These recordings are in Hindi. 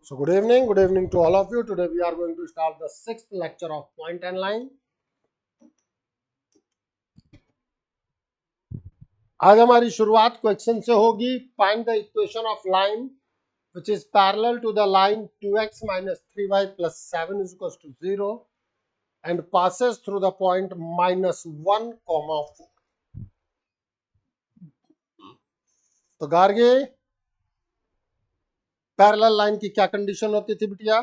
So good evening to all of you. Today we are going to start the sixth lecture of point and line. आज हमारी शुरुआत क्वेश्चन से होगी. Find the equation of line which is parallel to the line 2x minus 3y plus 7 is equals to 0 and passes through the point minus 1 comma 4. तो गार्गे पैरेलल लाइन की क्या कंडीशन होती थी बिटिया?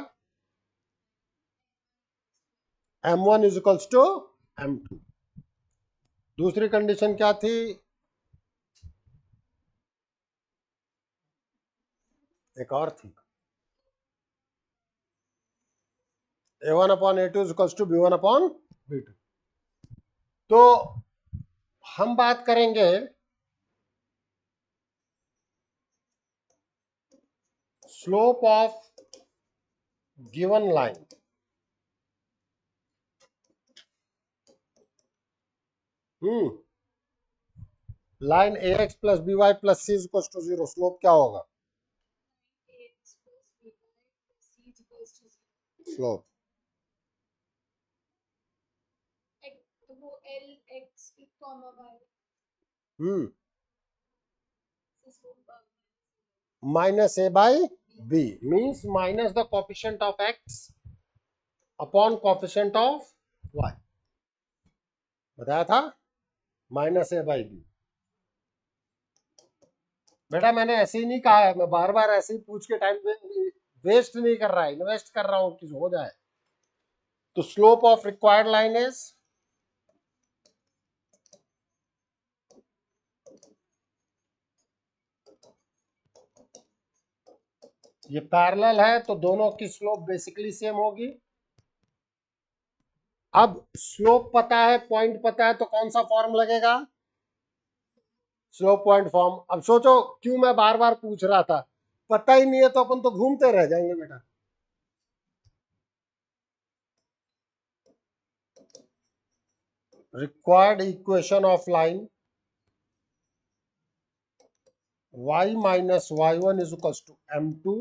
m1 is equals to m2. दूसरी कंडीशन क्या थी? एक और थी, a1 upon a2 is equals to b1 upon b2. तो हम बात करेंगे slope of given line. Line A X plus B Y plus C equal to 0, slope क्या होगा? Slope minus A by B means minus the coefficient of X upon coefficient of Y. बताया था माइनस ए बाई बी. बेटा मैंने ऐसे ही नहीं कहा है, मैं बार बार ऐसे ही पूछ के टाइम वेस्ट नहीं कर रहा है, इन्वेस्ट कर रहा हूं कि हो जाए. तो slope of required line is ये पैरेलल है तो दोनों की स्लोप बेसिकली सेम होगी. अब स्लोप पता है, पॉइंट पता है, तो कौन सा फॉर्म लगेगा? Slope point form. अब सोचो क्यों मैं बार बार पूछ रहा था, पता ही नहीं है तो अपन तो घूमते रह जाएंगे बेटा. Required equation of line y minus y1 is equals to m2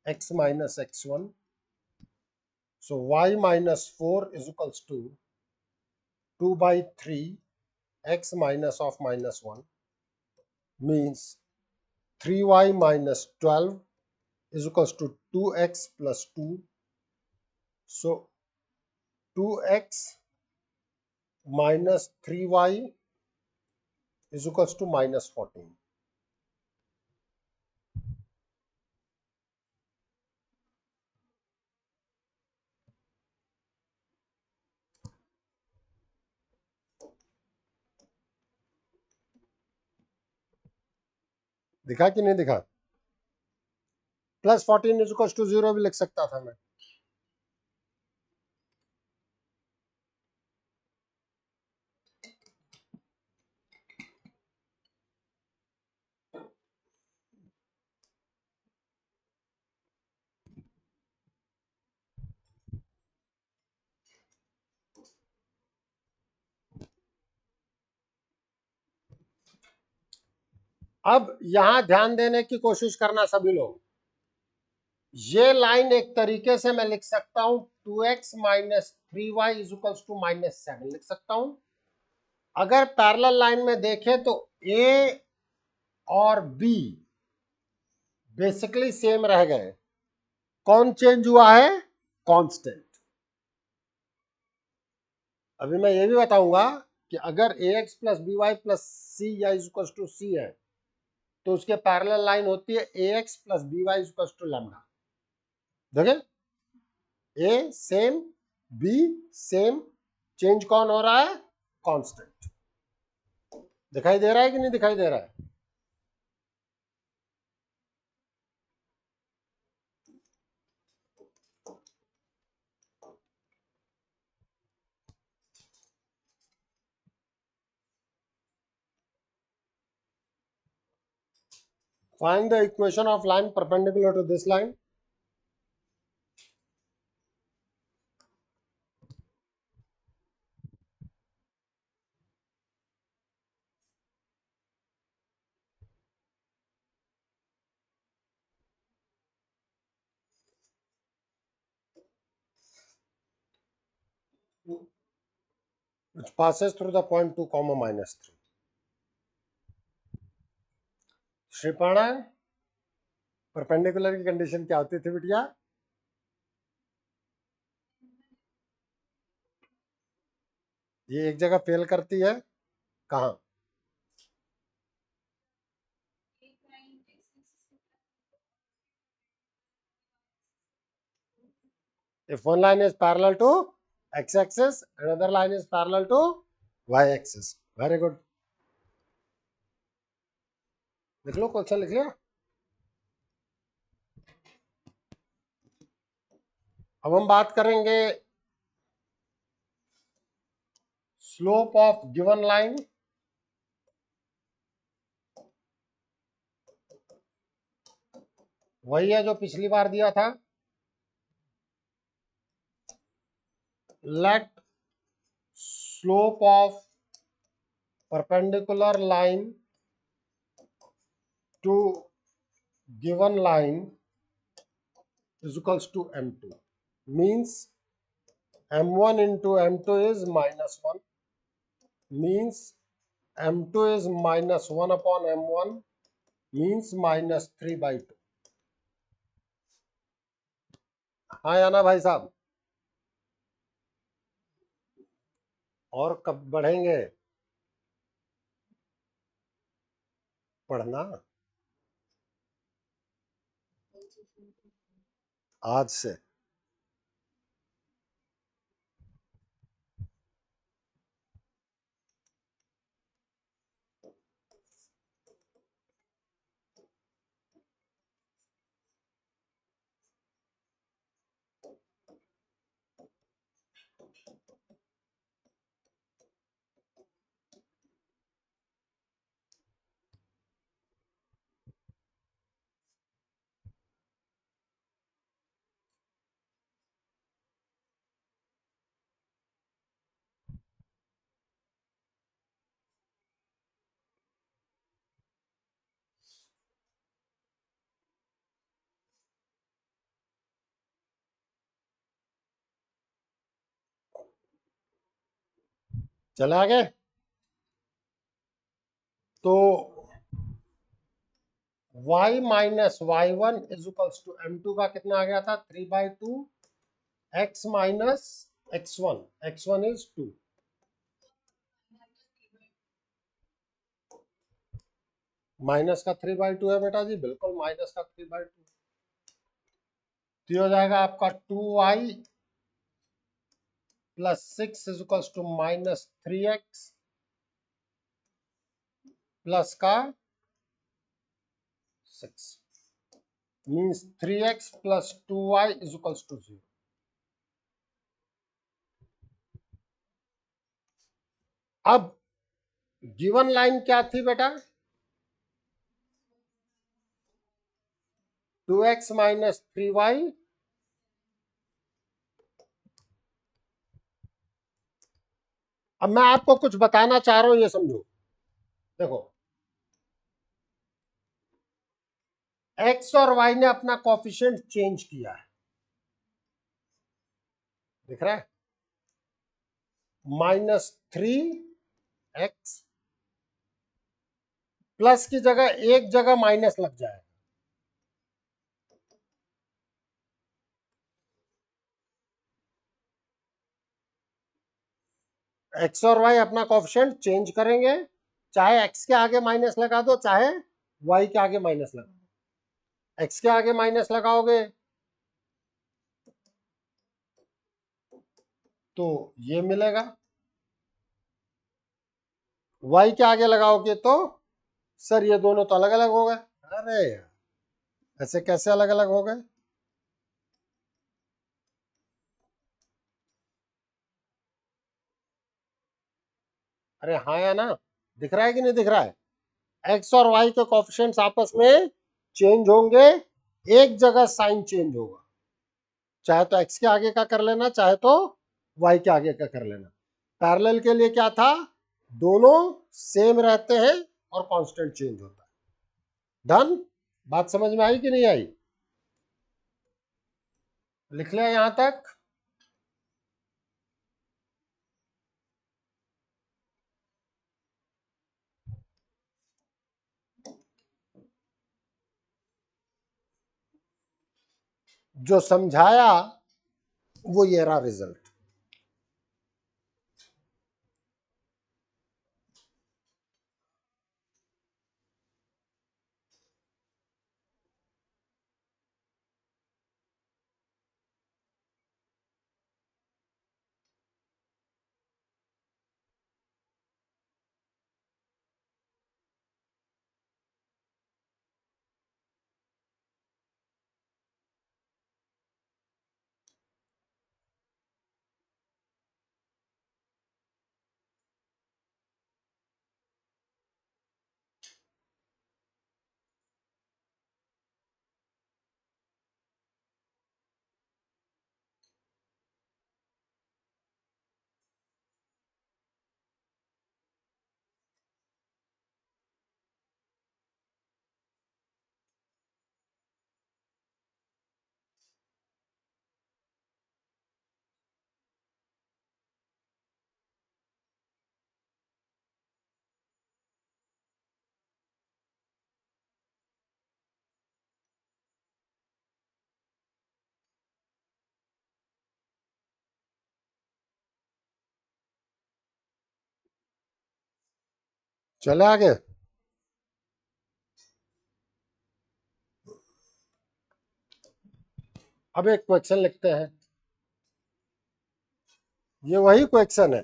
x minus x1. So y minus 4 is equals to 2 by 3 x minus of minus 1 means 3y minus 12 is equals to 2x plus 2. So 2x minus 3y is equals to minus 14. दिखा कि नहीं दिखा? प्लस 14 इज इक्वल्स टू 0 भी लिख सकता था मैं. अब यहां ध्यान देने की कोशिश करना सभी लोग. ये लाइन एक तरीके से मैं लिख सकता हूं 2x minus 3y is equals to minus 7 लिख सकता हूं. अगर पैरेलल लाइन में देखें तो a और b बेसिकली सेम रह गए. कौन चेंज हुआ है? कांस्टेंट. अभी मैं ये भी बताऊंगा कि अगर ax plus B Y plus C या इज इक्वल्स टू सी है तो उसके पैरेलल लाइन होती है ax plus B Y is equals to lambda. देखें, A same, B same, change कौन हो रहा है? कांस्टेंट. दिखाई दे रहा है कि नहीं दिखाई दे रहा है? Find the equation of line perpendicular to this line. which passes through the point 2 comma minus 3. श्रीपाणा, perpendicular की कंडीशन क्या होती थी बिटिया? ये एक जगह फेल करती है, कहाँ? If one line is parallel to x-axis, another line is parallel to y-axis. Very good. लिख लो, क्वेश्चन लिख लिया। अब हम बात करेंगे स्लोप ऑफ गिवन लाइन। वही है जो पिछली बार दिया था। Let slope of perpendicular line to given line is equals to m2, means m1 into m2 is -1, means m2 is -1 upon m1, means -3/2। हाँ या ना भाई साहब? और कब बढ़ेंगे पढ़ना? आज से। चले आगे। तो y minus y1 is equals to m2 का कितना आ गया था? 3/2 x minus x1, x1 is 2। Minus का 3/2 है बेटा जी, बिल्कुल माइनस का 3/2। तो ये हो जाएगा आपका 2y plus 6 is equals to -3x plus का 6, means 3x plus 2y is equals to 0। अब गिवन लाइन क्या थी बेटा? 2x minus 3y। अब मैं आपको कुछ बताना चाह रहा हूं, ये समझो। देखो, x और y ने अपना कोफिशिएंट चेंज किया है, दिख रहा है? -3x प्लस की जगह एक जगह माइनस लग जाएगा। x और y अपना कोफिशिएंट चेंज करेंगे, चाहे x के आगे माइनस लगा दो, चाहे y के आगे माइनस लगा दो। x के आगे माइनस लगाओगे तो ये मिलेगा, y के आगे लगाओगे तो सर ये दोनों तो अलग अलग हो गए। अरे यार, ऐसे कैसे अलग अलग हो गए? अरे हाँ या ना? दिख रहा है कि नहीं दिख रहा है? एक्स और वाई के कोफिशिएंट्स आपस में चेंज होंगे, एक जगह साइन चेंज होगा। चाहे तो एक्स के आगे का कर लेना, चाहे तो वाई के आगे का कर लेना। पैरेलल के लिए क्या था? दोनों सेम रहते हैं और कांस्टेंट चेंज होता है। डन? बात समझ में आई कि नहीं आई? लिख लिया यहां तक? जो समझाया वो ये रहा रिजल्ट। चले आगे। अब एक क्वेश्चन लिखते हैं। ये वही क्वेश्चन है।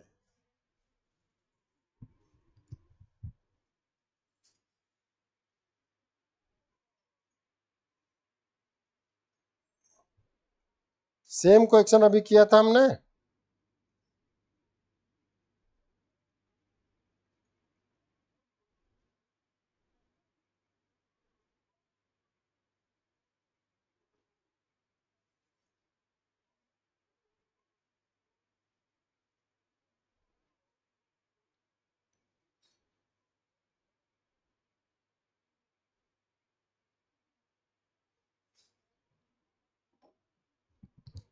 सेम क्वेश्चन अभी किया था हमने।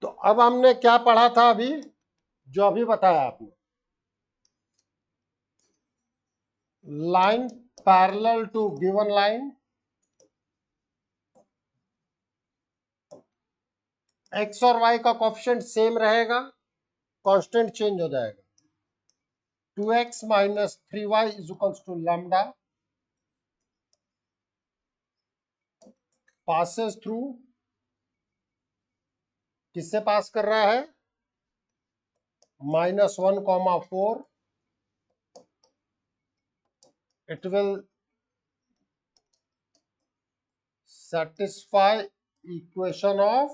तो अब हमने क्या पढ़ा था अभी, जो अभी बताया आपने। Line parallel to given line, X और वाई का कोएफिशिएंट सेम रहेगा, कांस्टेंट चेंज हो जाएगा। 2x minus 3y is equals to lambda passes through, किससे पास कर रहा है, -1, 4। It will satisfy equation of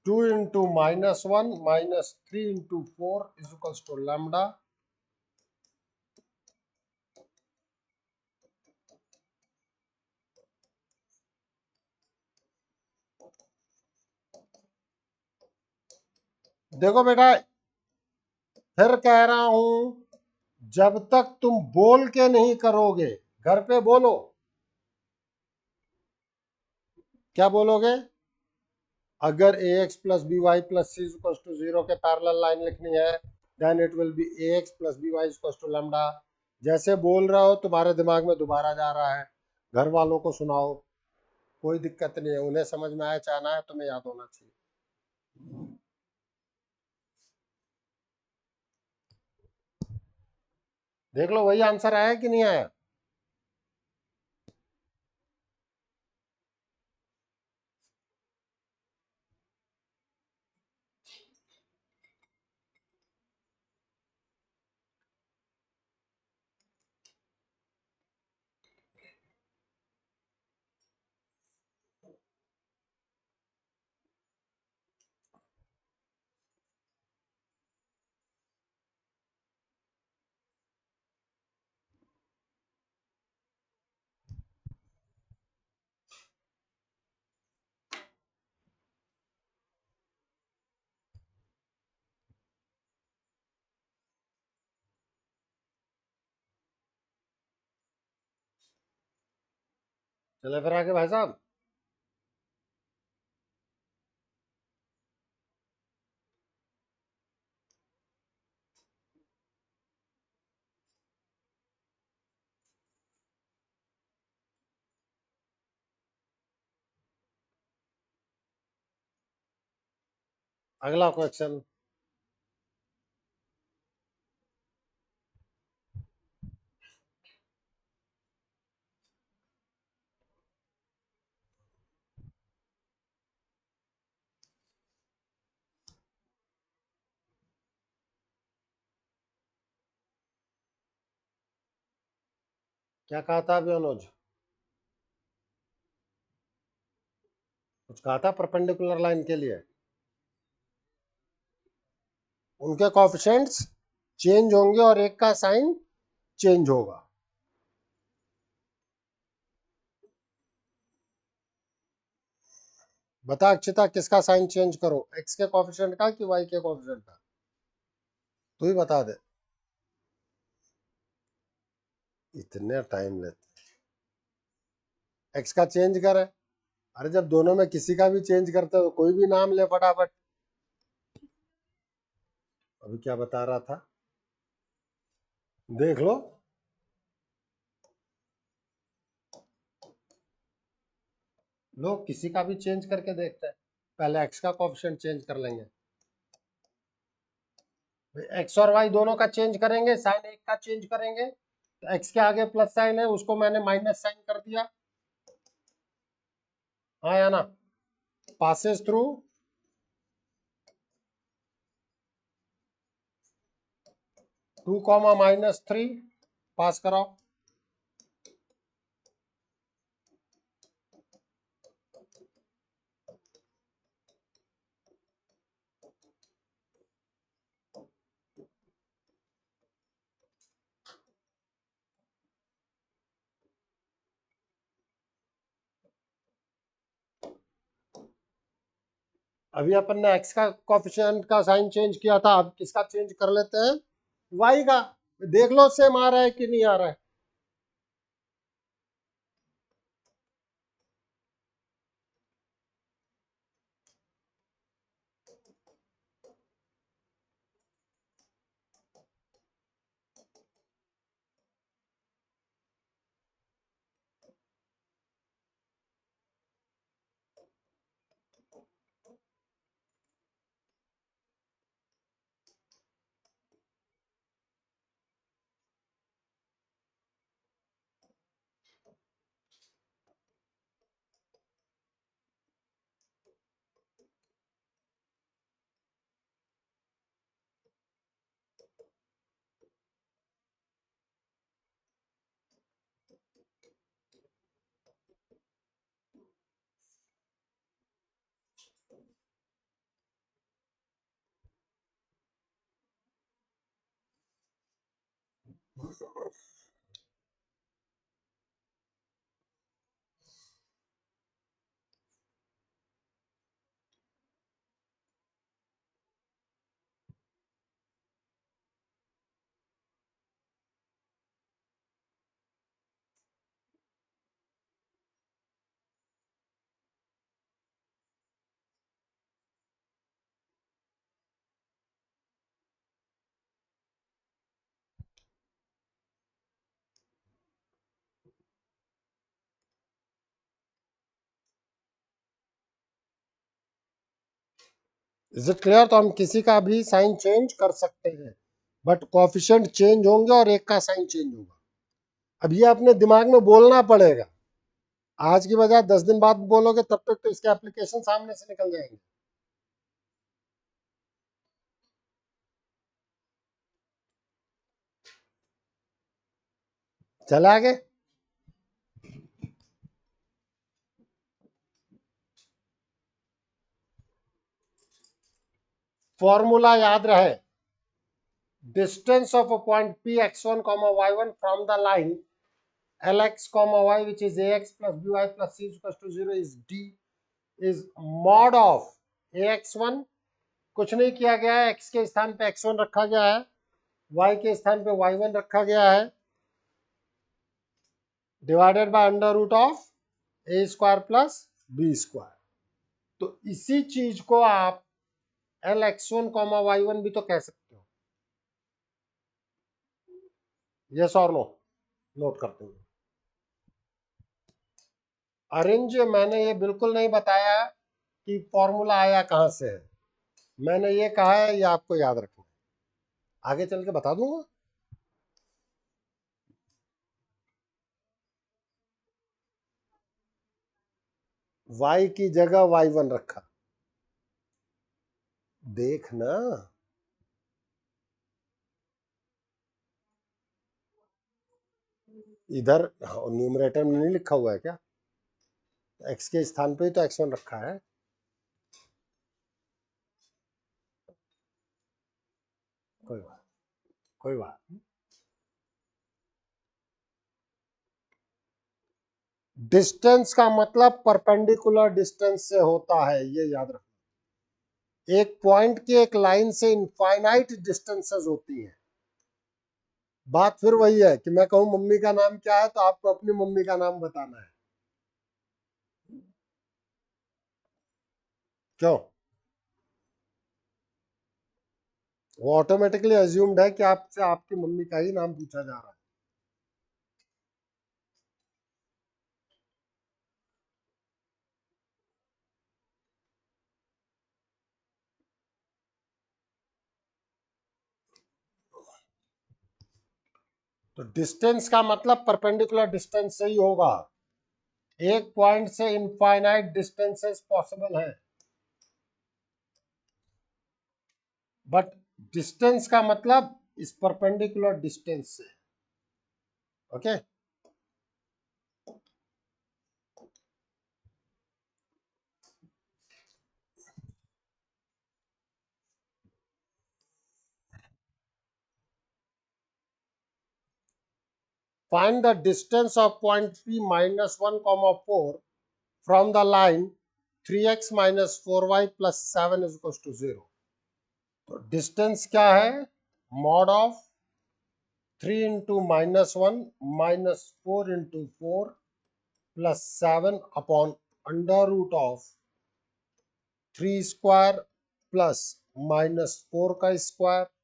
2 into -1 minus 3 into 4 is equals to lambda देखो बेटा, फिर कह रहा हूं, जब तक तुम बोल के नहीं करोगे, घर पे बोलो। क्या बोलोगे? अगर A X plus B Y plus C equal to 0 के पैरेलल लाइन लिखनी है, then it will be A X plus B Y equal to lambda. जैसे बोल रहा हो तुम्हारे दिमाग में दोबारा जा रहा है, घर वालों को सुनाओ, कोई दिक्कत नहीं है, उन्हें समझ में आया चाहना है, तुम्हें याद होना चाहिए। देख लो वही आंसर आया कि नहीं आया। चले फिर आगे भाई साहब। अगला क्वेश्चन। क्या कहा था अभी अनुज? कुछ कहा था परपेंडिकुलर लाइन के लिए? उनके कोएफिशिएंट्स चेंज होंगे और एक का साइन चेंज होगा। बता अक्षिता, किसका साइन चेंज करो, एक्स के कोएफिशिएंट का कि वाई के कोएफिशिएंट का? तू ही बता दे। इतने टाइम लेते, एक्स का चेंज करे। अरे जब दोनों में किसी का भी चेंज करते हो, कोई भी नाम ले फटाफट। अभी क्या बता रहा था, देख लो। लोग किसी का भी चेंज करके देखते हैं। पहले एक्स का कोएफिशिएंट चेंज कर लेंगे। एक्स और वाई दोनों का चेंज करेंगे, साइन एक का चेंज करेंगे। तो एक्स के आगे प्लस साइन है, उसको मैंने माइनस साइन कर दिया। हाँ या ना? पासेस थ्रू 2 -3 पास कराओ। अभी अपन ने एक्स का कोएफिशिएंट का साइन चेंज किया था, अब किसका चेंज कर लेते हैं? वाई का। देख लो सेम आ रहा है कि नहीं आ रहा है। Is it clear? तो हम किसी का भी साइन चेंज कर सकते हैं, बट कोएफिशिएंट चेंज होंगे और एक का साइन चेंज होगा। अब ये अपने दिमाग में बोलना पड़ेगा। आज की बजाय 10 दिन बाद बोलोगे, तब तक तो इसके एप्लीकेशन सामने से निकल जाएंगे। चला आगे। फॉर्मूला याद रहे, distance of a point P x1 y1 from the line lx y which is ax plus by plus c is equals to 0 is d is mod of ax1। कुछ नहीं किया गया है, x के स्थान पे x1 रखा गया है, y के स्थान पे y1 रखा गया है, divided by under root of A square plus B square. तो इसी चीज को आप lx1 y1 भी तो कह सकते हो। यस और नो? नोट करते हैं। अरेंज मैंने ये बिल्कुल नहीं बताया कि फॉर्मूला आया कहां से है। मैंने ये कहा है, ये आपको याद रखना है, आगे चल के बता दूंगा। y की जगह y1 रखा, देखना। इधर न्यूमरेटर में नहीं लिखा हुआ है क्या? x के स्थान पे ही तो x1 रखा है। कोई बात। डिस्टेंस का मतलब परपेंडिकुलर डिस्टेंस से होता है, ये याद रखना। एक पॉइंट की एक लाइन से इनफाइनाइट डिस्टेंसेस होती हैं। बात फिर वही है कि मैं कहूं मम्मी का नाम क्या है, तो आपको अपनी मम्मी का नाम बताना है। क्यों? वो ऑटोमेटिकली अज्यूम्ड है कि आपसे आपकी मम्मी का ही नाम पूछा जा रहा है। तो डिस्टेंस का मतलब परपेंडिकुलर डिस्टेंस से ही होगा। एक पॉइंट से इनफाइनाइट डिस्टेंसेस पॉसिबल है, बट डिस्टेंस का मतलब इस परपेंडिकुलर डिस्टेंस से। Okay. Find the distance of point P minus 1 comma 4 from the line 3x minus 4y plus 7 is equals to 0. तो डिस्टेंस क्या है? Mod of 3 into minus 1 minus 4 into 4 plus 7 upon under root of 3 square plus minus 4 का स्क्वायर।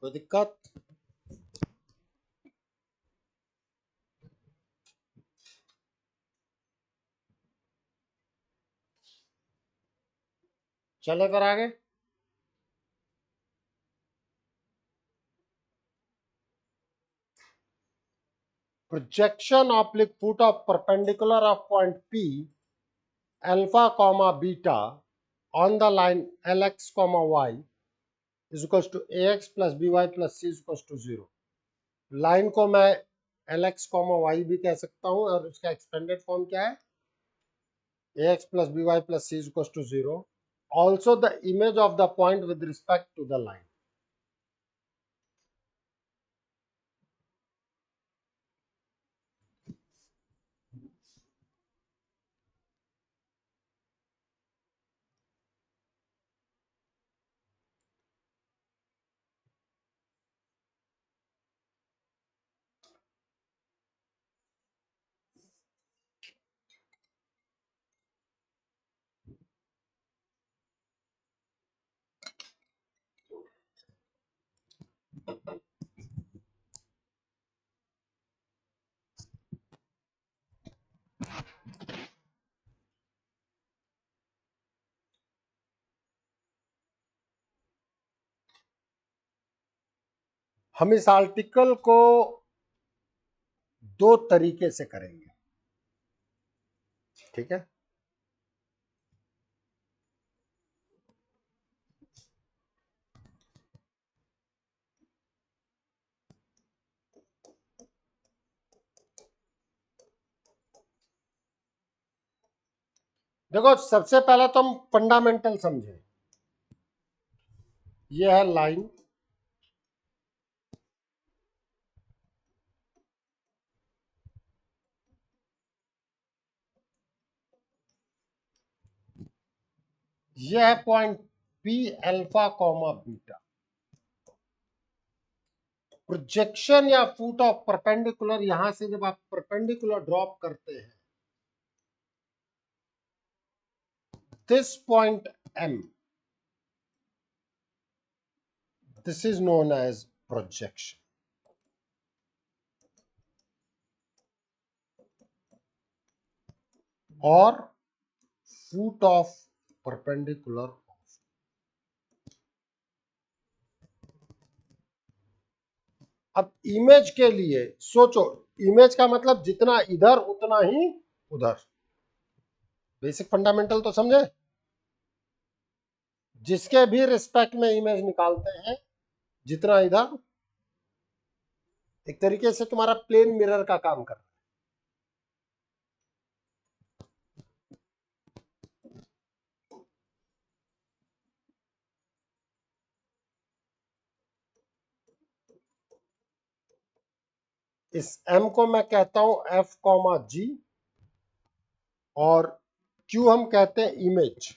कोई दिक्कत? चले फिर आगे। Projection oblique foot of perpendicular of point P alpha comma beta on the line lx comma y is equals to ax plus by plus c is equals to 0. Line को मैं lx comma y भी कह सकता हूं, और उसका एक्सपेंडेड फॉर्म क्या है? ax plus by plus c is equals to 0. Also the image of the point with respect to the line. हम इस आर्टिकल को दो तरीके से करेंगे, ठीक है? देखो सबसे पहले तो हम फंडामेंटल समझे। ये है लाइन, ये है point P alpha comma beta. Projection या फुट ऑफ परपेंडिकुलर, यहां से जब आप परपेंडिकुलर ड्रॉप करते हैं, this point M, this is known as projection. और फुट ऑफ परपेंडिकुलर। अब इमेज के लिए सोचो, इमेज का मतलब जितना इधर उतना ही उधर। बेसिक फंडामेंटल तो समझे। जिसके भी रिस्पेक्ट में इमेज निकालते हैं, जितना इधर, एक तरीके से तुम्हारा प्लेन मिरर का काम कर रहा है। इस m को मैं कहता हूं f कॉमा जी, और q हम कहते हैं इमेज।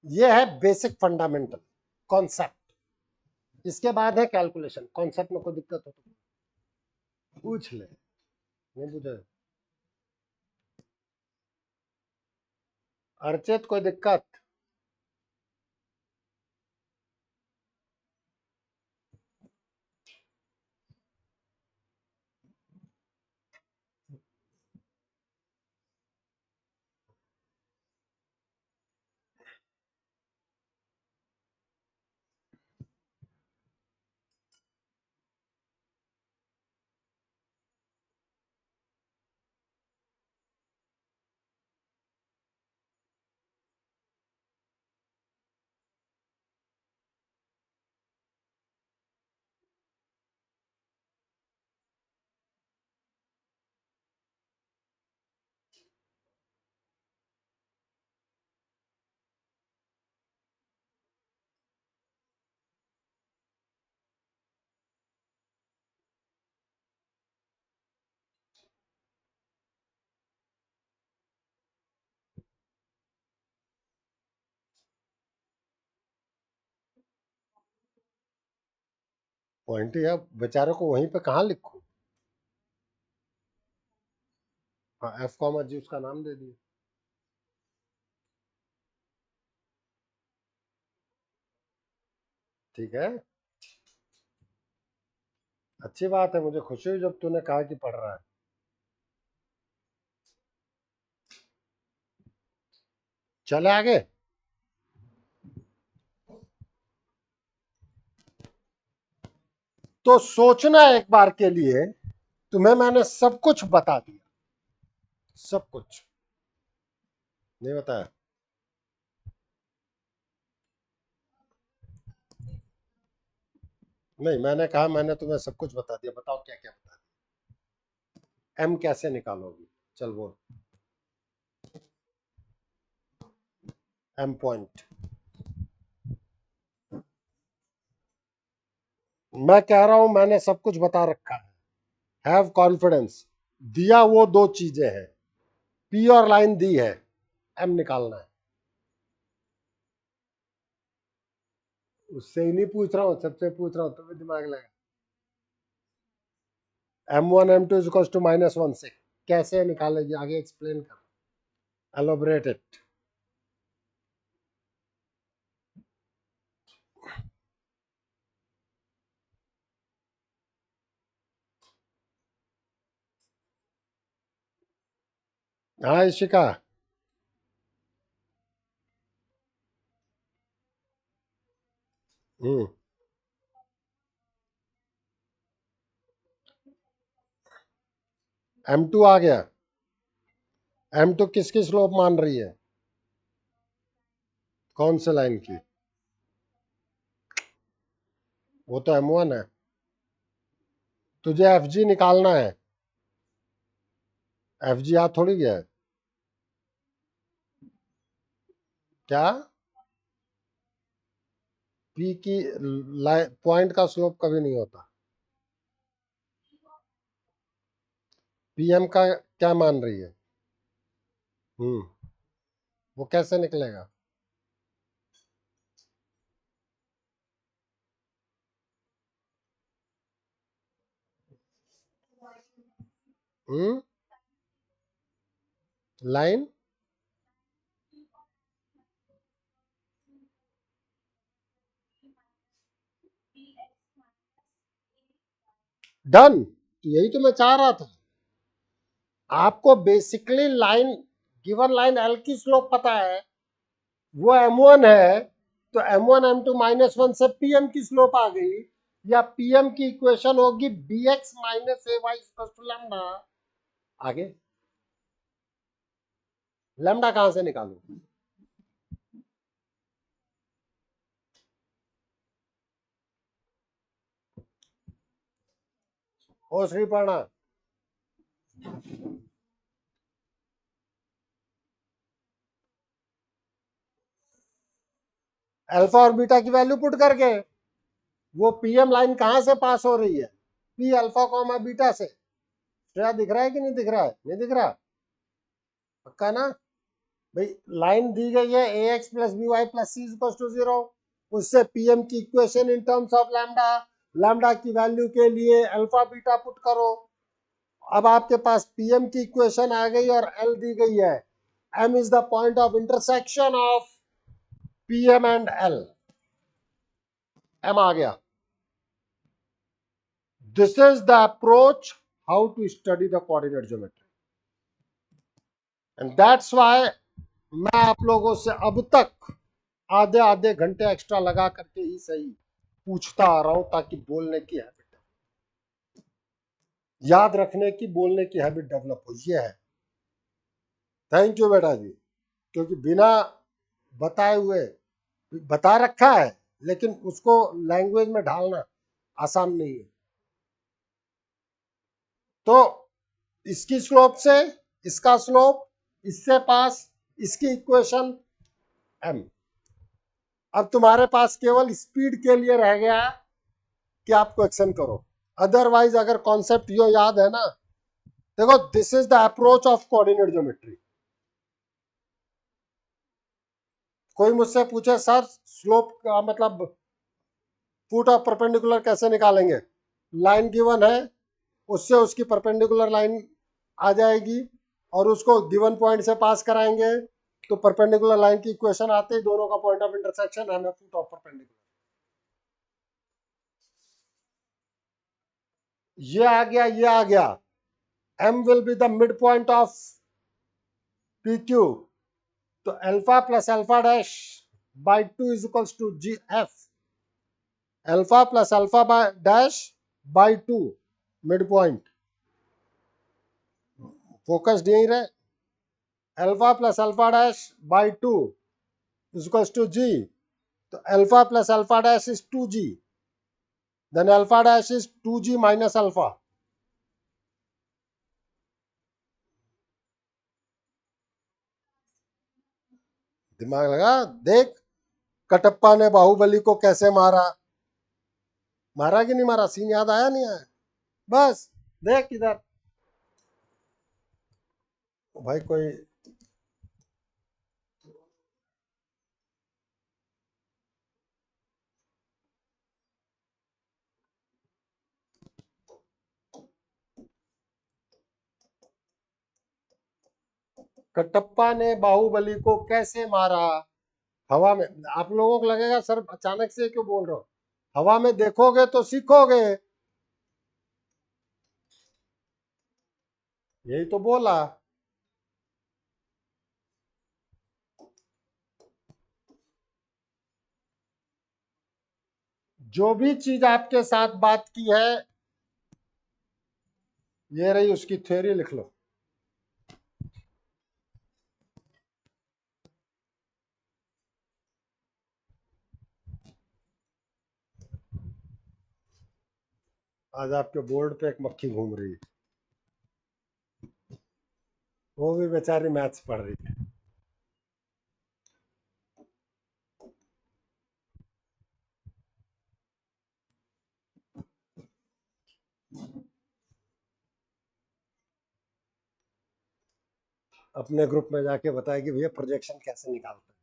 ये है बेसिक फंडामेंटल कॉन्सेप्ट। इसके बाद है कैलकुलेशन। कॉन्सेप्ट में कोई दिक्कत हो तो पूछ ले, नहीं पूछे अर्चित कोई दिक्कत। पॉइंट है बेचारे को वहीं पे कहाँ लिखूं। हाँ, एफ कॉमा जी उसका नाम दे दिए। ठीक है, अच्छी बात है, मुझे खुशी हुई जब तूने कहा कि पढ़ रहा है। चले आगे। तो सोचना एक बार के लिए, तुम्हें मैंने सब कुछ बता दिया, सब कुछ नहीं बताया। नहीं, मैंने कहा मैंने तुम्हें सब कुछ बता दिया, बताओ क्या क्या बता दिया। एम कैसे निकालोगी, चल बोल। एम पॉइंट, मैं कह रहा हूं मैंने सब कुछ बता रखा है, हैव कॉन्फिडेंस। दिया वो दो चीजें हैं, पी और लाइन दी है, एम निकालना है। उससे ही नहीं पूछ रहा हूं, सबसे पूछ रहा हूं, तुम्हें दिमाग लगा। m1 m2 is equal to -1 से कैसे निकालेगी, आगे एक्सप्लेन कर, एलोबरेट इट। हाँ इशिका। हम्म। M2 आ गया। M2 किसकी स्लोप मान रही है? कौन से लाइन की? वो तो M1 है। तुझे FG निकालना है। FG आ थोड़ी गया है। क्या? P की पॉइंट का स्लोप कभी नहीं होता। PM का क्या मान रही है? वो कैसे निकलेगा? Line done. यही तो मैं चाह रहा था। आपको basically line, given line L की स्लोप पता है, वो M1 है, तो M1 M2 -1 से PM की स्लोप आ गई, या PM की इक्वेशन होगी bx माइनस ay लैम्डा। आगे लैम्डा कहां से निकालू? ओ श्रीपर्णा, अल्फा और बीटा की वैल्यू पुट करके वो PM लाइन कहां से पास हो रही है? P अल्फा कॉमा बीटा से। क्या दिख रहा है कि नहीं दिख रहा है? नहीं दिख रहा? पक्का ना भाई? लाइन दी गई है ax plus B Y plus C equal to 0, उससे PM की equation in terms of lambda, lambda की वैल्यू के लिए अल्फा बीटा पुट करो। अब आपके पास PM की इक्वेशन आ गई और L दी गई है। M is the point of intersection of PM and L। M आ गया। This is the approach how to study the coordinate geometry, and that's why मैं आप लोगों से अब तक आधे आधे घंटे एक्स्ट्रा लगा करके ही सही पूछता आ रहा हूं, ताकि बोलने की हैबिट, याद रखने की, बोलने की हैबिट डेवलप हो। ये है। थैंक यू बेटा जी। क्योंकि बिना बताए हुए बता रखा है, लेकिन उसको लैंग्वेज में ढालना आसान नहीं है। तो इसकी स्लोप से इसका स्लोप, इससे पास, इसकी इक्वेशन M। अब तुम्हारे पास केवल स्पीड के लिए रह गया कि आप क्वेश्चन करो। अदरवाइज अगर कॉन्सेप्ट यो याद है ना, देखो this is the approach of coordinate geometry. कोई मुझसे पूछे सर स्लोप का मतलब फुट ऑफ परपेंडिकुलर कैसे निकालेंगे? लाइन गिवन है, उससे उसकी परपेंडिकुलर लाइन आ जाएगी और उसको गिवन पॉइंट से पास कराएंगे, तो परपेंडिकुलर लाइन की इक्वेशन आते ही दोनों का पॉइंट ऑफ इंटरसेक्शन है फुट ऑफ परपेंडिकुलर। ये आ गया, ये आ गया। M will be the mid point of PQ, तो alpha plus alpha dash by 2 is equals to GF, alpha plus alpha dash by 2 mid point. Focus यहीं रहे। Alpha plus alpha dash by 2 is equals to G, तो alpha plus alpha dash is 2G, then alpha dash is 2G minus alpha. दिमाग लगा? देख कटप्पा ने बाहुबली को कैसे मारा, मारा कि नहीं मारा? सीन याद आया नहीं आया? बस देख इधर भाई, कोई कटप्पा ने बाहुबली को कैसे मारा? हवा में। आप लोगों को लगेगा सर अचानक से क्यों बोल रहे हो? हवा में देखोगे तो सीखोगे। यही तो बोला। जो भी चीज आपके साथ बात की है, ये रही उसकी थ्योरी, लिख लो। आज आपके बोर्ड पे एक मक्खी घूम रही है, वो भी बेचारी मैथ्स पढ़ रही है। अपने ग्रुप में जाके बताएगी भैया प्रोजेक्शन कैसे निकालते हैं।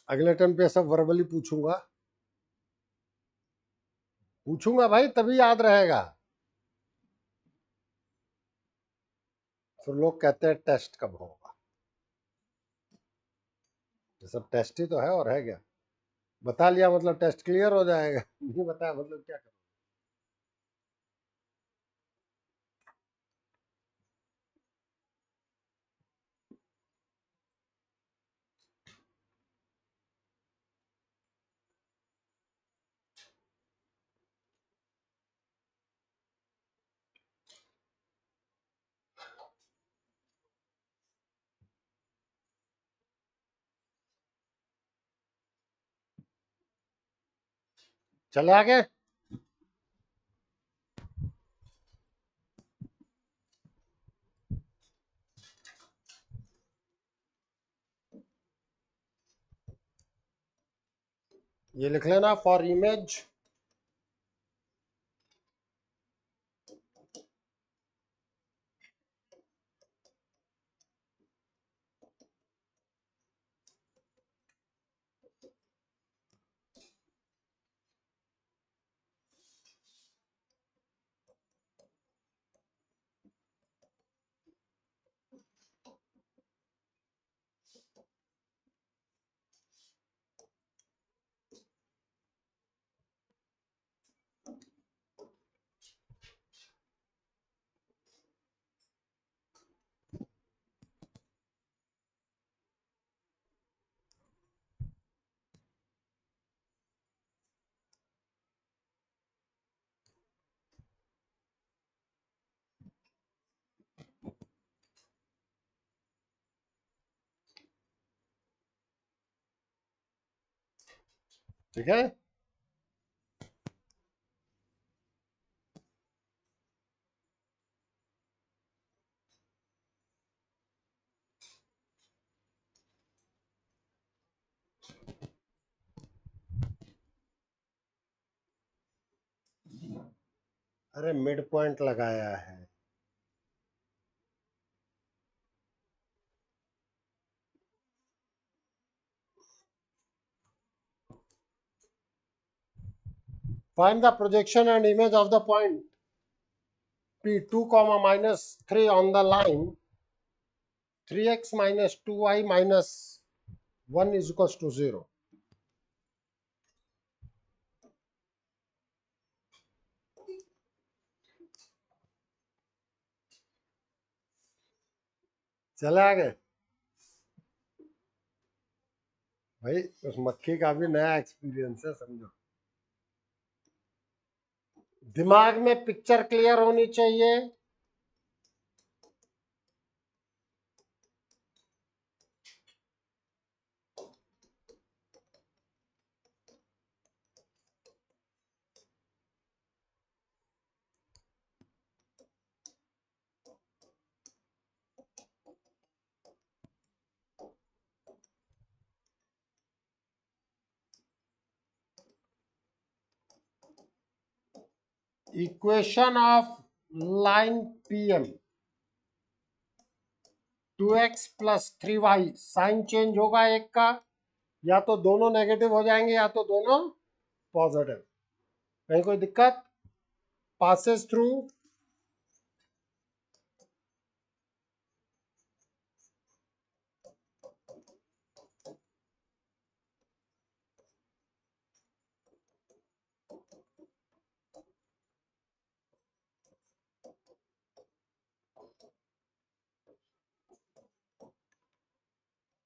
अगले टर्म पे सब वर्बली पूछूंगा, पूछूंगा भाई, तभी याद रहेगा। फिर लोग कहते हैं टेस्ट कब होगा। ये सब टेस्ट ही तो है, और है क्या। बता लिया मतलब टेस्ट क्लियर हो जाएगा, नहीं बताया मतलब क्या करें। चले आगे। ये लिख लेना, फॉर इमेज ठीक है। अरे मिड पॉइंट लगाया है। Find the projection and image of the point P2 comma minus 3 on the line 3x minus 2y minus 1 is equals to 0. चले आगे। भाई उस मक्खी का भी नया एक्सपीरियंस है, समझो। दिमाग में पिक्चर क्लियर होनी चाहिए। Equation of line PM 2x plus 3y, sign change होगा एक का, या तो दोनों नेगेटिव हो जाएंगे या तो दोनों पॉजिटिव। कहीं कोई दिक्कत? पासेस थ्रू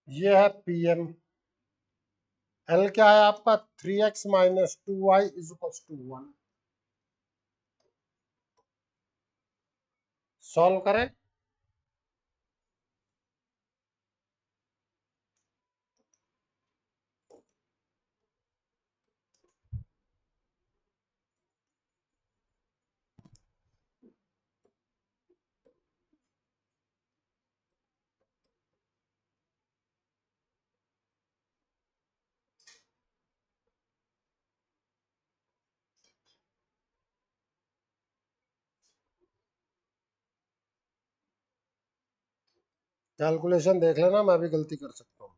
ये है पीएम। एल क्या है आपका? 3x minus 2y is equal to 1। Solve करें। कैलकुलेशन देख लेना, मैं भी गलती कर सकता हूँ।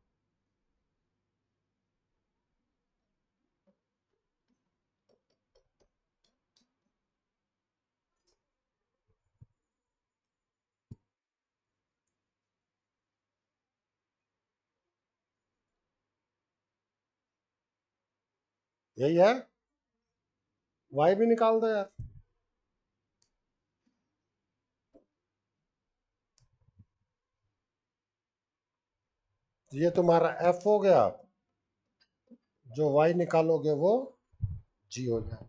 यही है। वाई भी निकाल दो यार। ये तुम्हारा एफ हो गया, जो वाई निकालोगे वो जी हो जाए।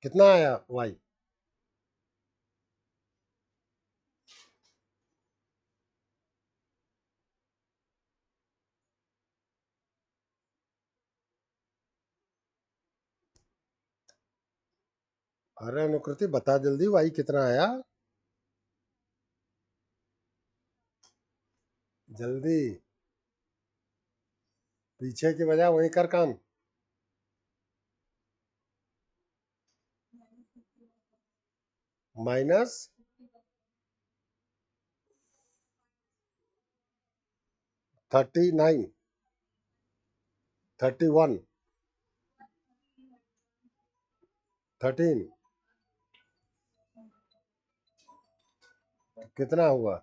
कितना आया वाई? अरे अनुकृति बता जल्दी, वाई कितना आया? जल्दी, पीछे की बजाय वहीं कर काम। माइनस 39, 31, 13, कितना हुआ?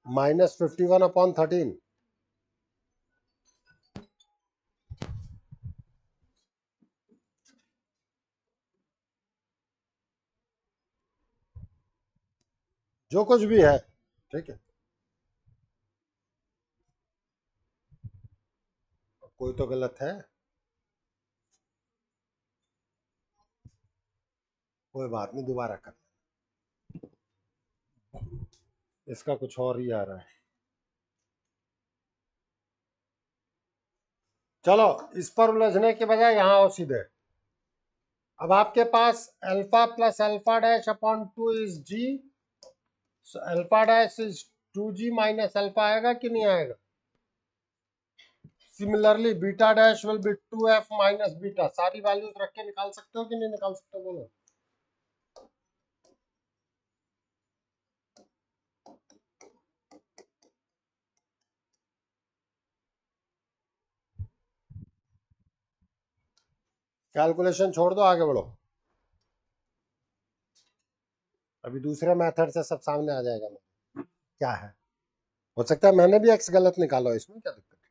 -51/13। जो कुछ भी है, ठीक है। कोई तो गलत है। कोई बात नहीं, दोबारा कर। इसका कुछ और ही आ रहा है। चलो, इस पर उलझने के बजाय यहाँ आओ सीधे। अब आपके पास alpha plus alpha dash upon 2 is G, alpha dash is 2g minus alpha, आएगा कि नहीं आएगा? Similarly beta dash will be 2f minus beta. सारी वैल्यूज रख के निकाल सकते हो कि नहीं निकाल सकते हो, बोलो। कैलकुलेशन छोड़ दो, आगे बढ़ो। अभी दूसरे मेथड से सब सामने आ जाएगा। क्या है? हो सकता है मैंने भी एक्स गलत निकाला हो, इसमें क्या दिक्कत है?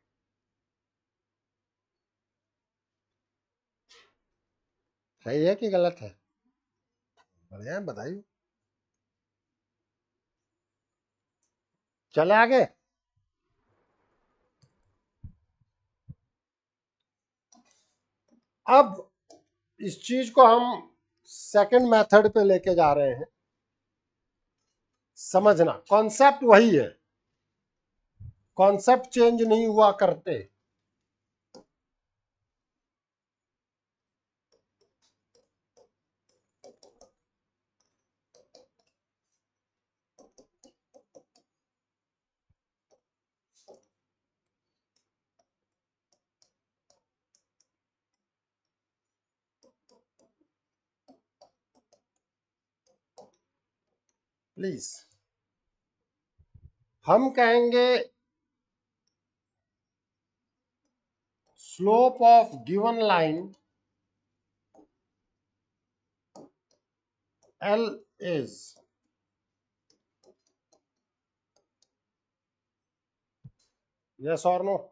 सही है कि गलत है? बढ़िया है, बताइए। चले आगे। अब इस चीज को हम सेकंड मेथड पे लेके जा रहे हैं। समझना, कॉन्सेप्ट वही है, कॉन्सेप्ट चेंज नहीं हुआ करते। प्लीज, हम कहेंगे slope of given line L is yes or no?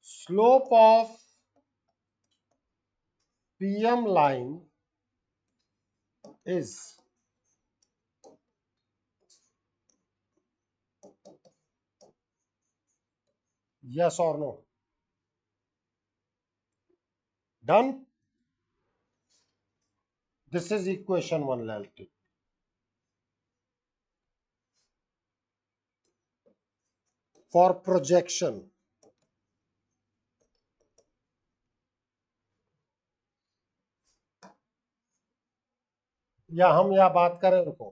Slope of PM line is yes or no? Done? This is equation 1 let for projection। या हम यह बात करें, रुको,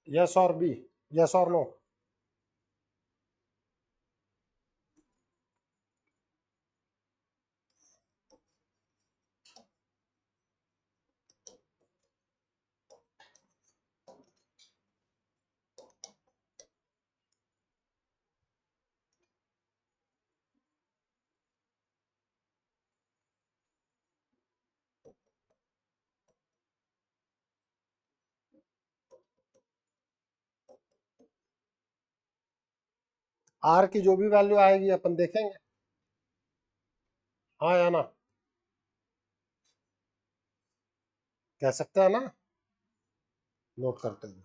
yes or B, yes or no? R की जो भी वैल्यू आएगी अपन देखेंगे, हाँ या ना, कह सकते हैं ना, नोट करते हैं।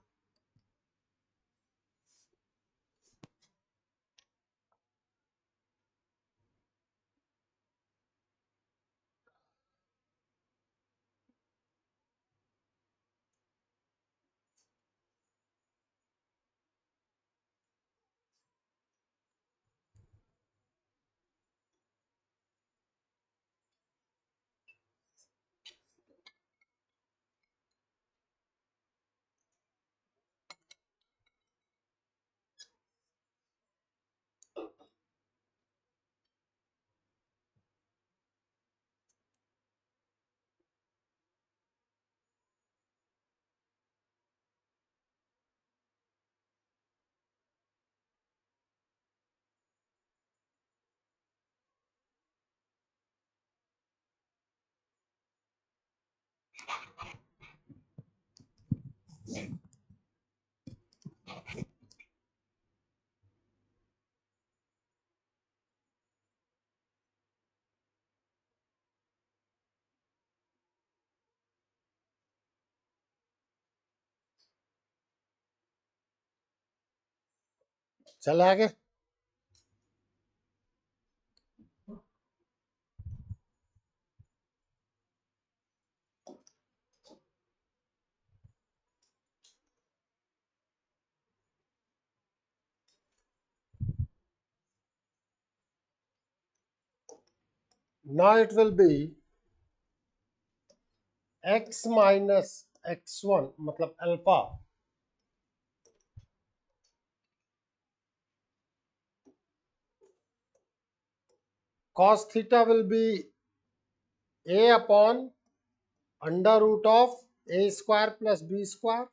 चले आगे। Now it will be x minus x1 मतलब alpha cos theta will be a upon under root of a square plus b square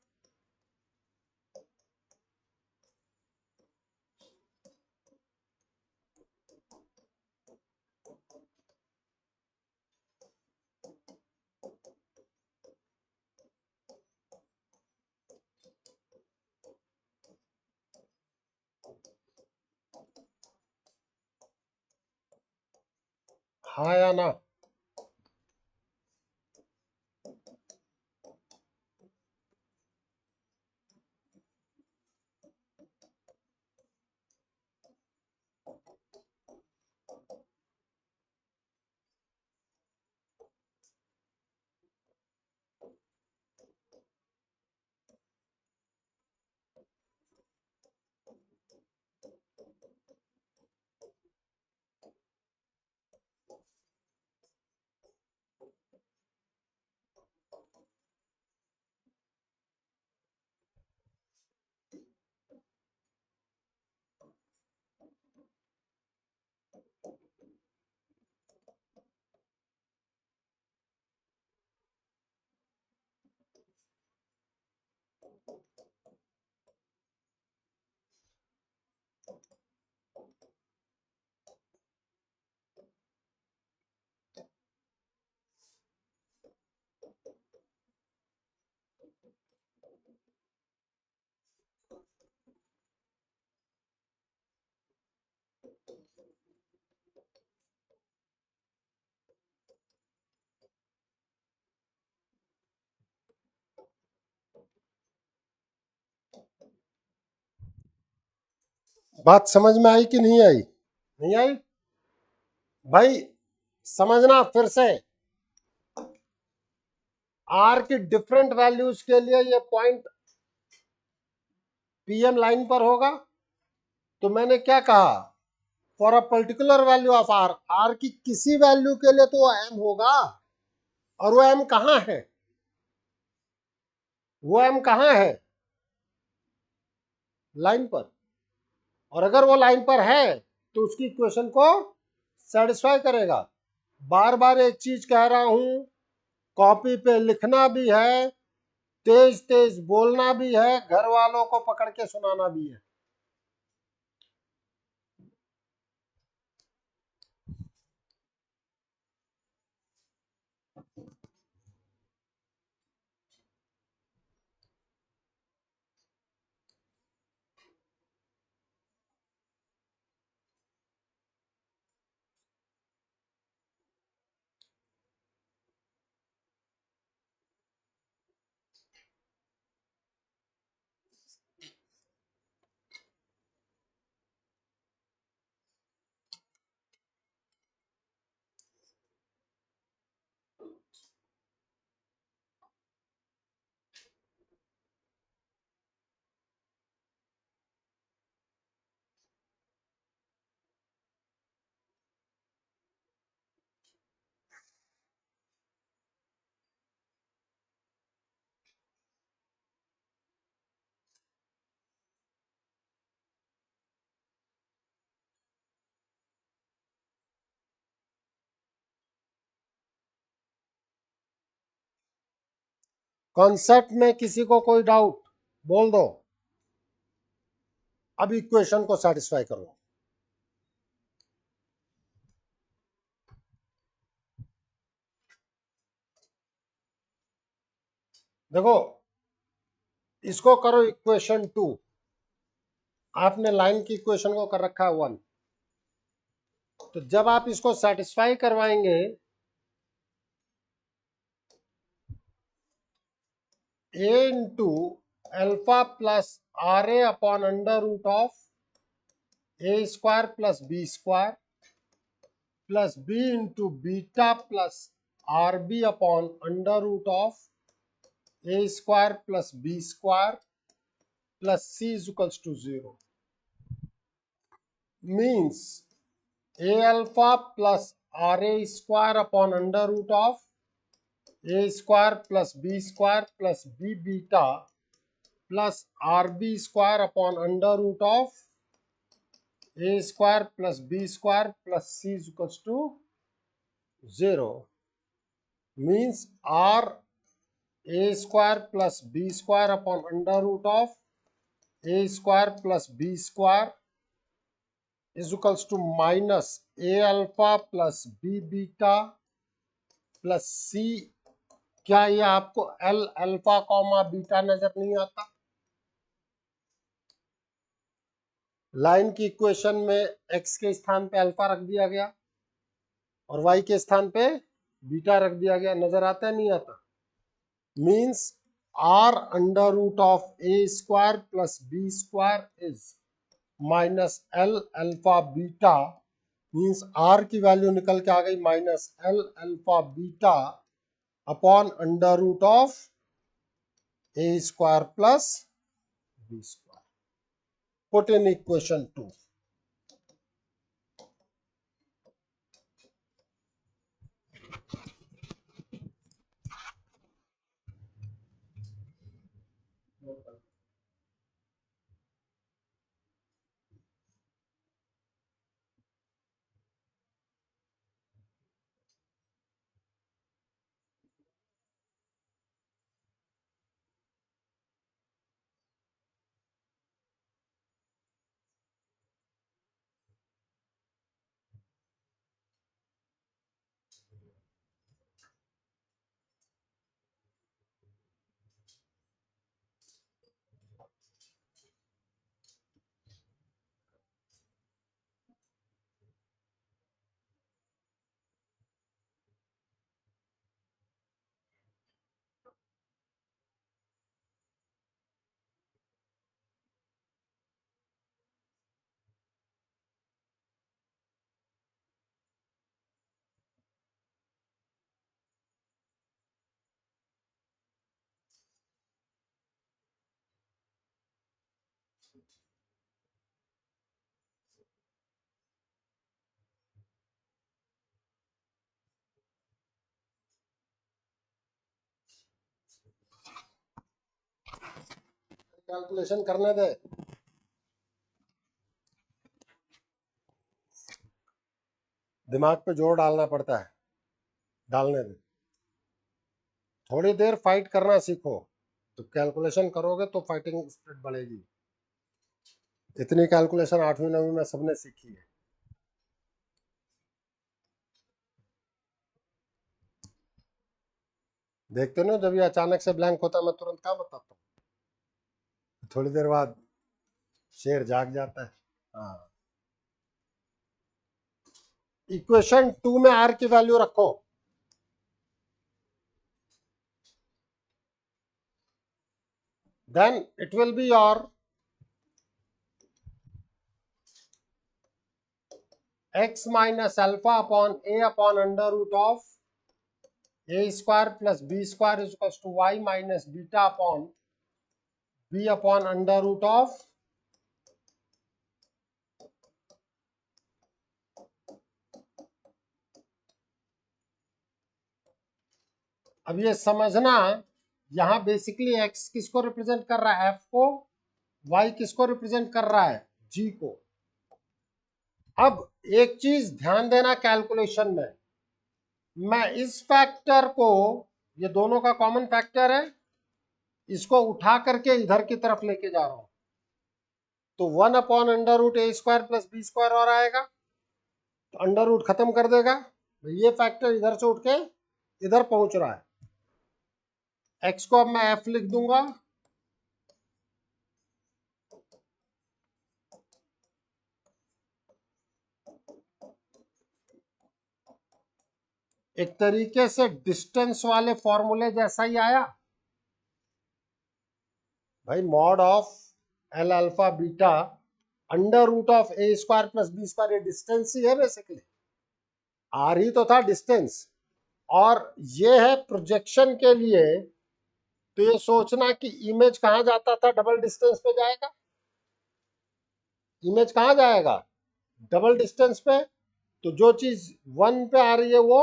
हाँ या ना? बात समझ में आई कि नहीं आई? नहीं आई भाई? समझना फिर से, आर की डिफरेंट वैल्यूज के लिए ये पॉइंट पीएम लाइन पर होगा। तो मैंने क्या कहा, for a particular value of R, R की किसी वैल्यू के लिए तो एम होगा, और वो एम कहां है? वो एम कहां है? लाइन पर। और अगर वो लाइन पर है तो उसकी इक्वेशन को सेटिस्फाई करेगा। बार बार एक चीज कह रहा हूं, कॉपी पे लिखना भी है, तेज तेज बोलना भी है, घर वालों को पकड़ के सुनाना भी है। कॉन्सेप्ट में किसी को कोई डाउट बोल दो, अब इक्वेशन को सेटिस्फाई करो। देखो, इसको करो इक्वेशन 2। आपने लाइन की इक्वेशन को कर रखा है 1। तो जब आप इसको सेटिस्फाई करवाएंगे, a into alpha plus R A upon under root of A square plus B square plus B into beta plus R B upon under root of A square plus B square plus C is equals to 0 means A alpha plus R A square upon under root of A square plus B square plus B beta plus R B square upon under root of A square plus B square plus C is equals to 0 means R A square plus B square upon under root of A square plus B square is equals to minus A alpha plus B beta plus C. क्या ये आपको एल अल्फा कॉमा बीटा नजर नहीं आता? लाइन की इक्वेशन में एक्स के स्थान पे अल्फा रख दिया गया, और y के स्थान पे बीटा रख दिया गया, नजर आता है नहीं आता? Means r under root of a square plus b square is minus l alpha beta, means r की वैल्यू निकल के आ गई minus l alpha beta upon under root of a square plus b square. Put in equation 2. Calculation करने दे, दिमाग पे जोर डालना पड़ता है, डालने दे. थोड़ी देर फाइट करना सीखो, तो कैलकुलेशन करोगे तो फाइटिंग स्पिरिट बढ़ेगी. इतनी कैलकुलेशन 8वीं 9वीं में सबने सीखी है. देखते ना, जब ये अचानक से ब्लैंक होता है मैं तुरंत क्या बताता हूँ, थोड़ी देर बाद शेर जाग जाता है. हाँ, इक्वेशन 2 में आर की वैल्यू रखो. Then it will be your x minus alpha upon A upon under root of A square plus B square is equal to Y minus beta upon B upon under root of. अब ये समझना, यहां बेसिकली x किसको रिप्रेजेंट कर रहा है, f को, y किसको रिप्रेजेंट कर रहा है, g को. अब एक चीज ध्यान देना, कैलकुलेशन में मैं इस फैक्टर को, ये दोनों का कॉमन फैक्टर है, इसको उठा करके इधर की तरफ लेके जा रहा हूं, तो 1 अपॉन अंडर रूट ए स्क्वायर प्लस बी स्क्वायर और आएगा, तो अंडर रूट खत्म कर देगा. ये फैक्टर इधर से उठ के इधर पहुंच रहा है. x को अब मैं f लिख दूंगा, एक तरीके से डिस्टेंस वाले फॉर्मूले जैसा ही आया भाई. Mod of L alpha beta under root of A square plus B square, ये डिस्टेंस ही है बेसिकली, आर ही तो था डिस्टेंस. और ये है प्रोजेक्शन के लिए, तो ये सोचना कि इमेज कहां जाता था, डबल डिस्टेंस पे जाएगा. इमेज कहां जाएगा, डबल डिस्टेंस पे. तो जो चीज 1 पे आ रही है वो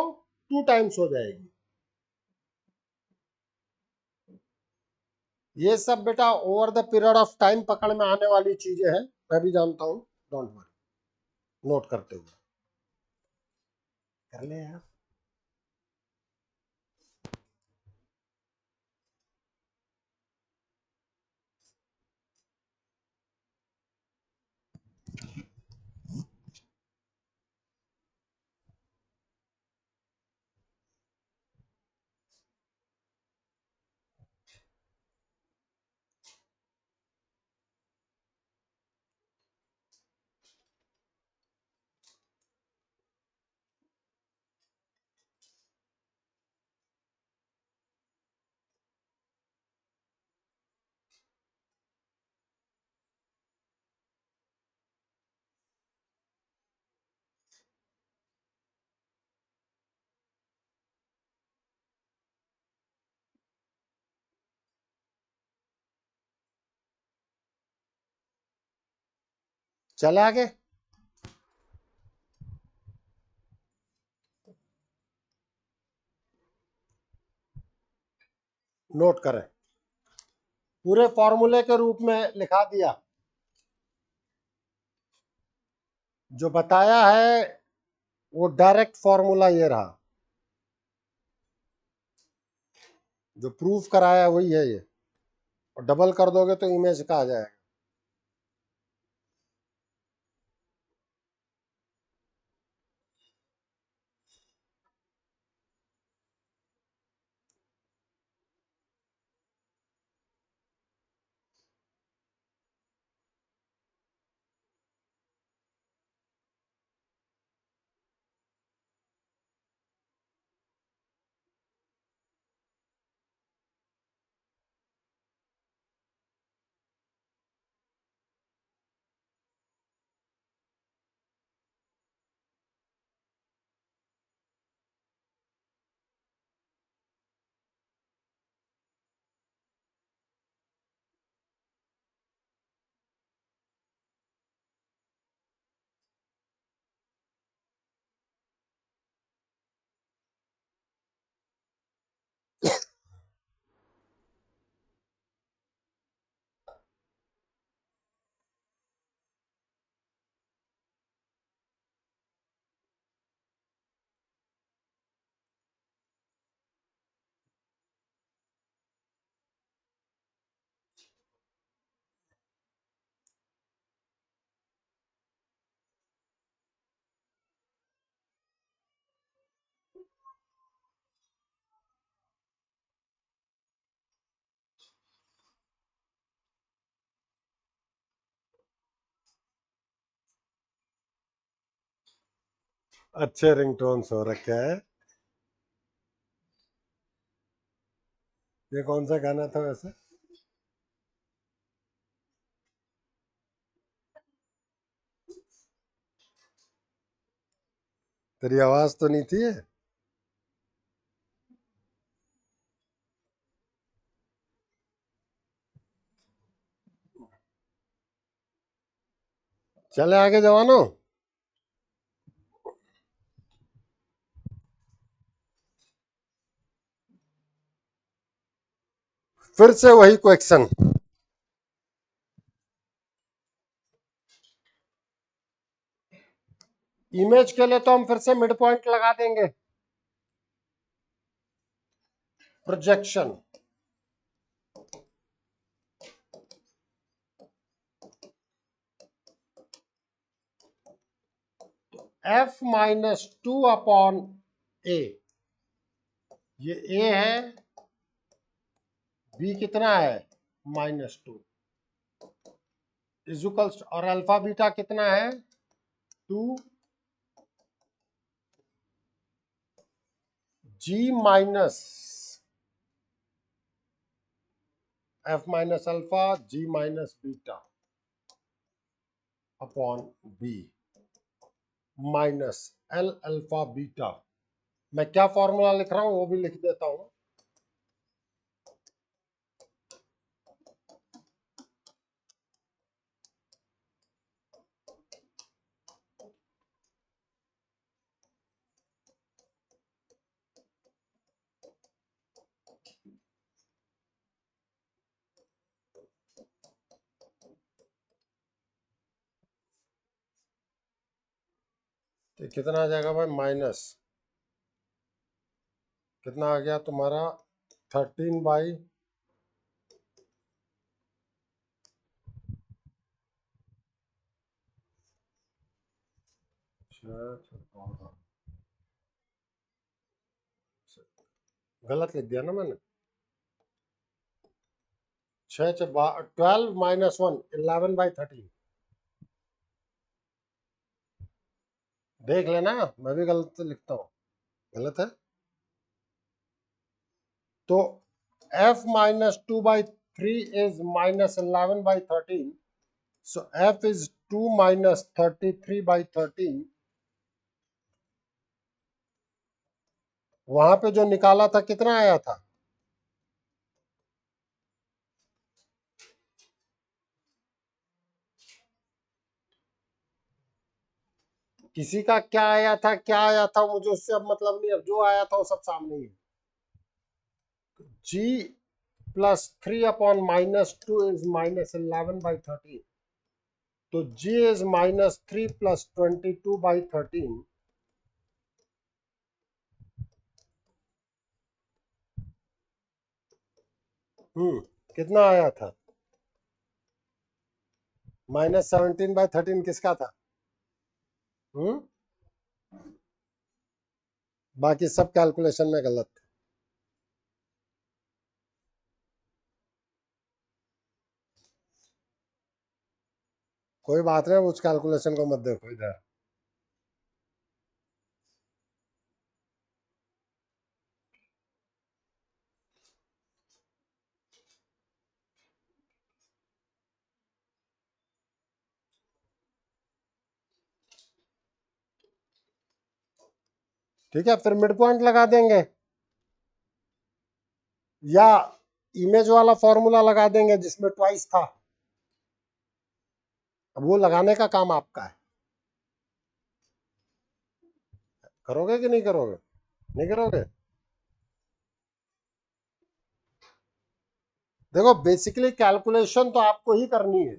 2 टाइम्स हो जाएगी. ये सब बेटा over the period of time पकड़ में आने वाली चीजें हैं, मैं भी जानता हूं, डोंट वरी, नोट करते हुए कर ले यार. चले आगे। नोट करें, पूरे फॉर्मूले के रूप में लिखा दिया। जो बताया है वो डायरेक्ट फॉर्मूला ये रहा, जो प्रूफ कराया वही है ये, और डबल कर दोगे तो इमेज का आ जाएगा। अच्छे रिंगटोन्स हो रखे हैं। ये कौन सा गाना था वैसे? तेरी आवाज तो नहीं थी ये? चले आगे जवानों। फिर से वही क्वेश्चन। इमेज के लिए तो हम फिर से मिड पॉइंट लगा देंगे। प्रोजेक्शन f-2/a, ये a है, b कितना है -2, इजुकल्स, और अल्फा बीटा कितना है 2 g minus f minus alpha g minus beta upon b minus l alpha beta. मैं क्या फॉर्मूला लिख रहा हूं वो भी लिख देता हूं। तो कितना आ जाएगा भाई, माइनस कितना आ गया तुम्हारा 13/, गलत लिख दिया ना मैंने, 12 - 1 11/13। देख लेना, मैं भी गलत लिखता हूँ, गलत है। तो f-2/3 is -11/13, so f is 2 minus 33/13। वहां पे जो निकाला था कितना आया था? किसी का क्या आया था क्या आया था मुझे उससे अब मतलब नहीं, अब जो आया था वो सब सामने ही है। g प्लस 3/-2 इज -11/13, तो g इज -3 + 22/13। कितना आया था? -17/13 किसका था? हम्म बाकी सब कैलकुलेशन में गलत थे। कोई बात नहीं, उस कैलकुलेशन को मत देखो इधर। ठीक है, फिर मिड पॉइंट लगा देंगे या इमेज वाला फॉर्मूला लगा देंगे जिसमें ट्वाइस था। अब वो लगाने का काम आपका है, करोगे कि नहीं करोगे? नहीं करोगे? देखो बेसिकली कैलकुलेशन तो आपको ही करनी है।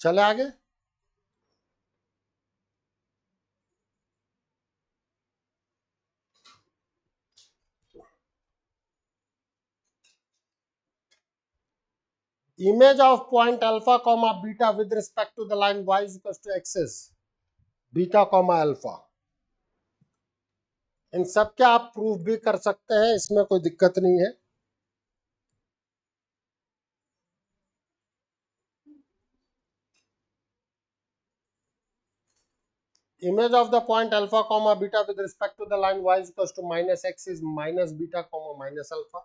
चले आगे। Image of point alpha comma beta with respect to the line y equals to axis beta comma alpha. इन सब के आप प्रूफ भी कर सकते हैं, इसमें कोई दिक्कत नहीं है। Image of the point alpha comma beta with respect to the line y is equals to -x is minus beta comma minus alpha.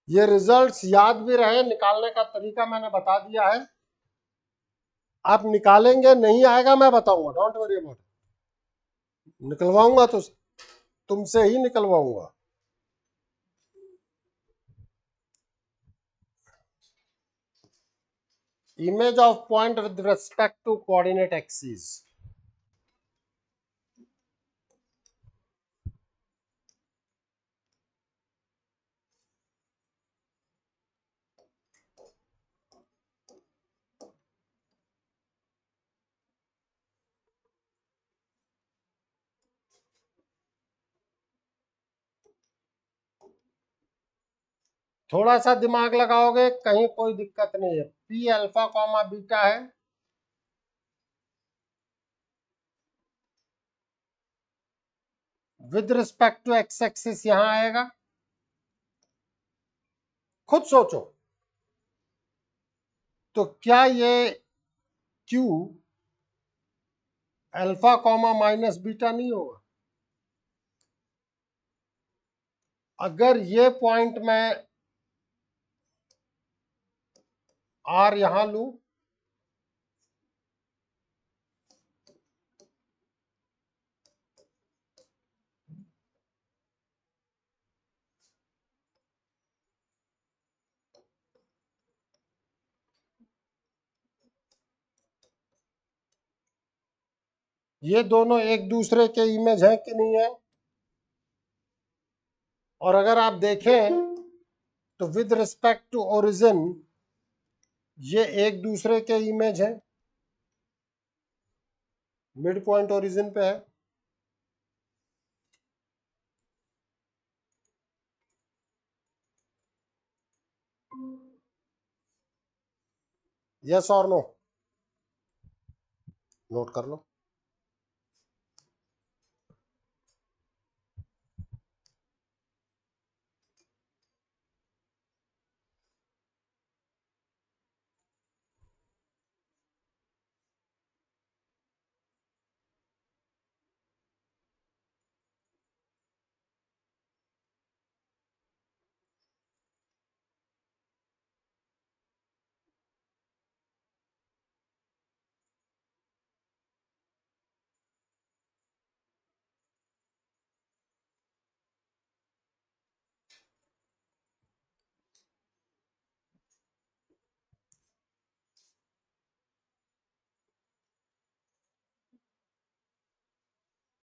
ये रिजल्ट्स याद भी रहे, निकालने का तरीका मैंने बता दिया है। आप निकालेंगे, नहीं आएगा मैं बताऊंगा, डोंट वरी अबाउट। निकलवाऊंगा तो तुमसे ही निकलवाऊंगा। Image of point with respect to coordinate axis. थोड़ा सा दिमाग लगाओगे कहीं कोई दिक्कत नहीं है। पी अल्फा कॉमा बीटा है, with respect to X axis यहां आएगा। खुद सोचो, तो क्या ये Q alpha comma minus beta नहीं होगा? अगर ये पॉइंट मैं आर यहां लू, ये दोनों एक दूसरे के इमेज है कि नहीं है? और अगर आप देखें तो विद रिस्पेक्ट टू ओरिजिन ये एक दूसरे के इमेज है, मिड पॉइंट ओरिजिन पे है। यस और नो, नोट कर लो।